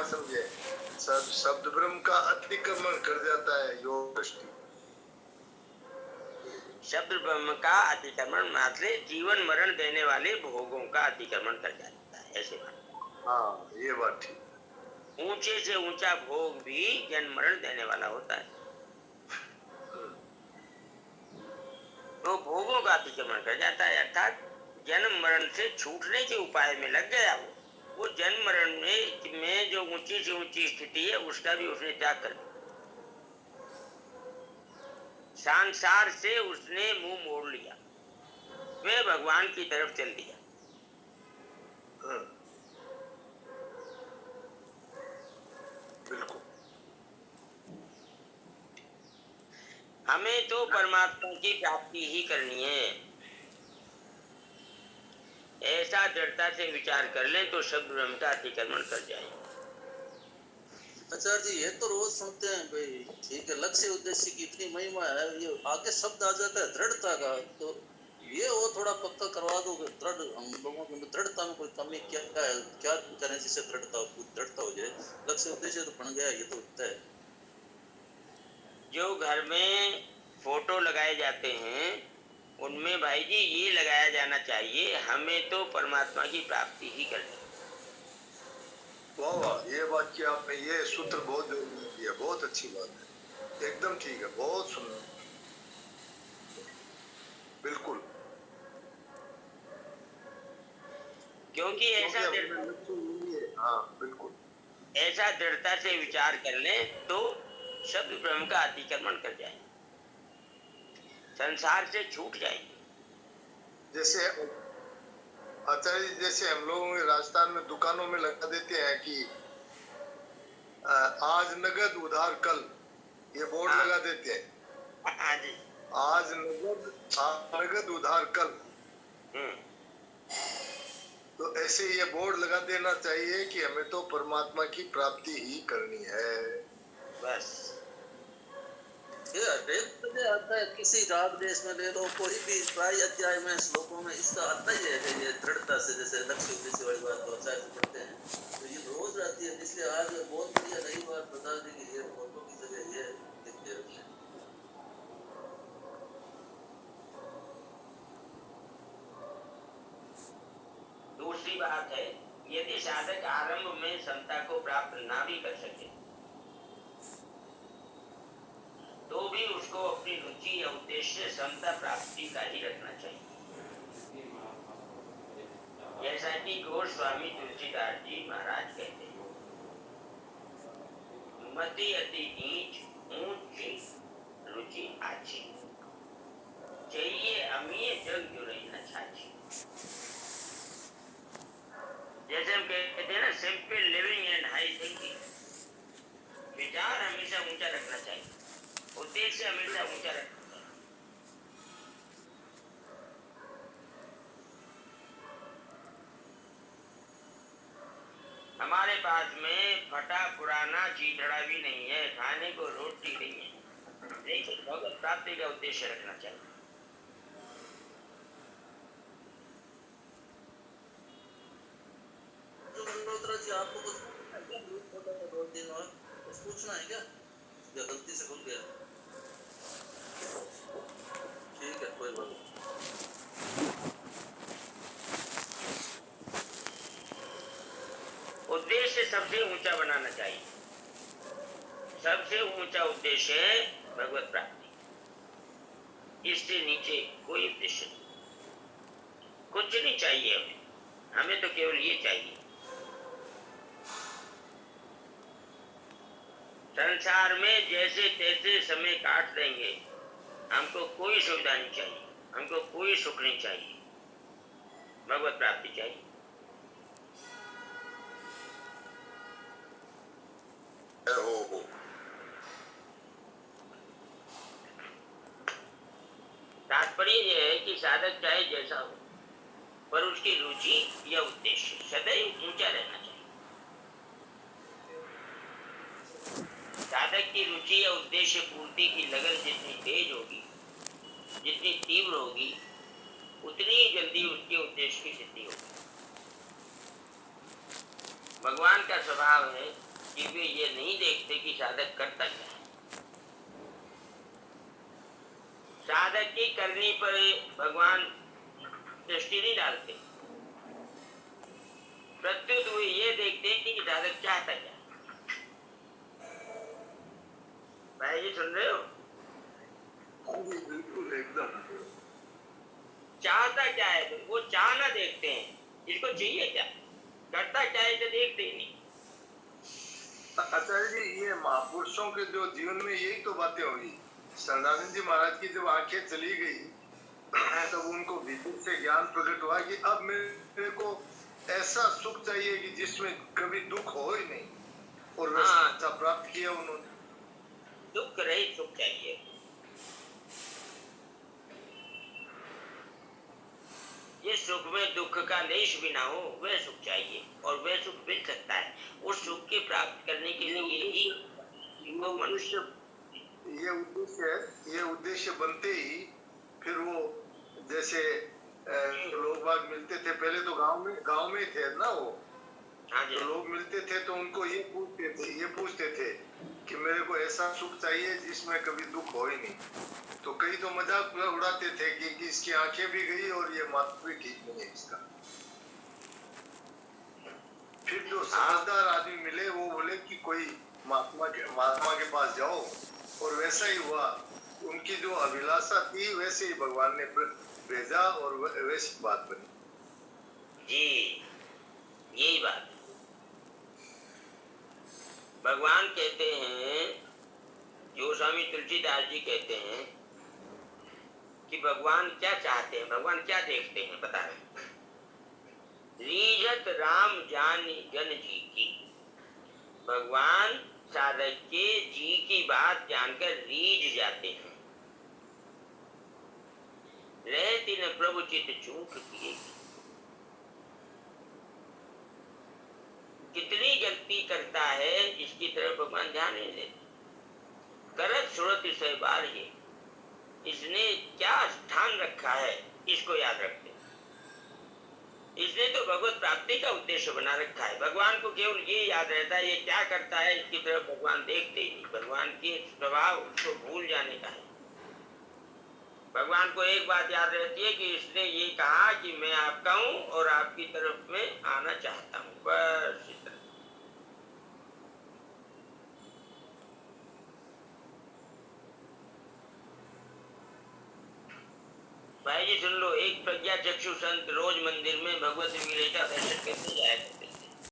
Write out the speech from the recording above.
क्या समझे? शब्द ब्रह्म का अतिक्रमण कर जाता है योग दृष्टि। शब्द ब्रह्म का अतिक्रमण मात्र जीवन मरण देने वाले भोगों का अतिक्रमण कर जाता है, ऐसे बात। हाँ, ये बात ठीक है। ऊंचे से ऊंचा भोग भी जन्म मरण देने वाला होता है, तो भोगों का अतिक्रमण कर जाता है, अर्थात जन्म मरण से छूटने के उपाय में लग गया वो जन्म मरण में जो ऊंची से ऊंची स्थिति है उसका भी उसने त्याग कर दिया। संसार से उसने मुंह मोड़ लिया, वे भगवान की तरफ चल दिया। बिल्कुल। हमें तो परमात्मा की प्राप्ति ही करनी है, ऐसा दृढ़ता से विचार कर लें तो शब्द ब्रह्म का अतिक्रमण कर जाए। आचार्य जी, ये तो रोज सुनते हैं भाई, ठीक है, लक्ष्य उद्देश्य की इतनी महिमा है, ये आगे शब्द आ जाता है दृढ़ता का, तो ये वो थोड़ा पक्का करवा दो। दृढ़ हम लोगों की दृढ़ता में कोई कमी क्या है, क्या करें जिससे दृढ़ता हो जाए? लक्ष्य उद्देश्य तो बन गया, ये तो होता है। जो घर में फोटो लगाए जाते हैं उनमें भाई जी ये लगाया जाना चाहिए, हमें तो परमात्मा की प्राप्ति ही करनी। वाह वाह, ये बात की आपने, ये सूत्र बहुत जरूरी दिया, बहुत अच्छी बात है, एकदम ठीक है, बहुत सुंदर, बिल्कुल। क्योंकि ऐसा हाँ बिल्कुल, ऐसा दृढ़ता से विचार कर लें तो शब्द ब्रह्म का अतिक्रमण कर जाए, संसार से छूट जाएंगे। जैसे आचार्य, जैसे हम लोग राजस्थान में दुकानों में लगा देते हैं कि आज नगद उधार कल, ये बोर्ड लगा देते हैं। हाँ जी। आज नगद उधार कल, तो ऐसे ये बोर्ड लगा देना चाहिए कि हमें तो परमात्मा की प्राप्ति ही करनी है, बस। ये आता है, किसी राग देश में ले लो, कोई भी प्राय अध्याय में श्लोकों में इसका आता ही है, ये दृढ़ता से, जैसे लक्ष्य उद्देश्य वाली बात तो आचार्य पढ़ते हैं, तो ये रोज आती है। इसलिए आज बहुत बढ़िया नई बात बता दी कि ये फोटो की जगह ये लिखते रखिए। दूसरी बात है, यदि साधक आरंभ में समता को प्राप्त ना भी कर सके तो भी उसको अपनी रुचि या उद्देश्य समता प्राप्ति का ही रखना चाहिए, जैसा कि गोस्वामी तुलसीदास जी महाराज कहते हैं, मति अति नीच ऊंची रुचि आची, चाहिए अमीय जग जो रही न छाची। जैसे हम कहते हैं ना, simple living and high thinking, विचार हमेशा ऊंचा रखना चाहिए, उद्देश्य हमेशा ऊंचा रखना चाहिए। हमारे पास में फटा पुराना चीथड़ा भी नहीं है, खाने को रोटी नहीं है, लेकिन भगवत प्राप्ति का उद्देश्य रखना चाहिए। जो मल्होत्रा जी, आपको कुछ पूछना है क्या, या गलती से भूल गया? ठीक है, कोई बात नहीं। उद्देश्य सबसे ऊंचा बनाना चाहिए, सबसे ऊंचा उद्देश्य है भगवत प्राप्ति, इससे नीचे कोई उद्देश्य नहीं, कुछ नहीं चाहिए हमें तो केवल ये चाहिए। संसार में जैसे तैसे समय काट देंगे, हमको कोई सुविधा नहीं चाहिए, हमको कोई सुख नहीं चाहिए, भगवत प्राप्ति चाहिए। तात्पर्य यह है कि साधक चाहे जैसा हो, पर उसकी रुचि या उद्देश्य सदैव ऊंचा रहना चाहिए। साधक की रुचि या उद्देश्य पूर्ति की लगन जितनी तेज होगी, जितनी तीव्र होगी, उतनी ही जल्दी उसके उद्देश्य की सिद्धि होगी। भगवान का स्वभाव है कि वे ये नहीं देखते कि साधक करता क्या है। साधक की करनी पर भगवान दृष्टि नहीं डालते, प्रत्युत वे ये देखते हैं कि साधक चाहता क्या है। भाई जी सुन रहे हो? हाँ जी, बिल्कुल एकदम। चाहता क्या है, वो चाहना देखते हैं, इसको चाहिए क्या, करता क्या है, इसे देखते ही नहीं। आचार्य जी, ये महापुरुषों के जो जीवन में यही तो बातें हुई। सदानंद जी महाराज की जब आंखें चली गई तब उनको भीतर से ज्ञान प्रकट हुआ कि अब मेरे को ऐसा सुख चाहिए कि जिसमें कभी दुख हो ही नहीं, और वैसा प्राप्त किया उन्होंने। दुख रहित सुख चाहिए। जिस सुख में दुख का लेश भी ना हो, वह सुख चाहिए, और वह सुख मिल सकता है। उस सुख के प्राप्त करने के लिए ही वो मनुष्य, ये उद्देश्य बनते ही फिर वो जैसे लोग बाग मिलते थे पहले तो गांव में थे ना वो। हाँ जी, तो लोग मिलते थे तो उनको ये पूछते थे कि मेरे को ऐसा सुख चाहिए जिसमें कभी दुख हो ही नहीं। तो कई तो मजाक उड़ाते थे कि इसकी आंखें भी गई और ये माथा भी ठीक नहीं है इसका। फिर जो समझदार आदमी मिले वो बोले कि कोई महात्मा के पास जाओ, और वैसा ही हुआ। उनकी जो अभिलाषा थी वैसे ही भगवान ने भेजा और वैसी बात बनी। जी यही बात। भगवान कहते हैं, जो स्वामी तुलसीदास जी कहते हैं कि भगवान क्या चाहते हैं, भगवान क्या देखते हैं, बता रहे। रीझत राम जानी जन जी की। भगवान साधक के जी की बात जानकर रीझ जाते हैं। रहती न प्रभु चित चूक किए। कितनी गलती करता है इसकी तरफ भगवान ध्यान नहीं देते। करत सुरत इसे बार ये, इसने क्या स्थान रखा है इसको याद रखते। इसने तो भगवत प्राप्ति का उद्देश्य बना रखा है। भगवान को केवल ये याद रहता है ये क्या करता है, इसकी तरफ भगवान देखते ही नहीं। भगवान के स्वभाव उसको भूल जाने का है। भगवान को एक बात याद रहती है कि इसने ये कहा कि मैं आपका हूं और आपकी तरफ में आना चाहता हूं, बस इतना। भाई जी सुन लो, एक प्रज्ञा चक्षु संत रोज मंदिर में भगवत विमलेश का दर्शन करने जाए।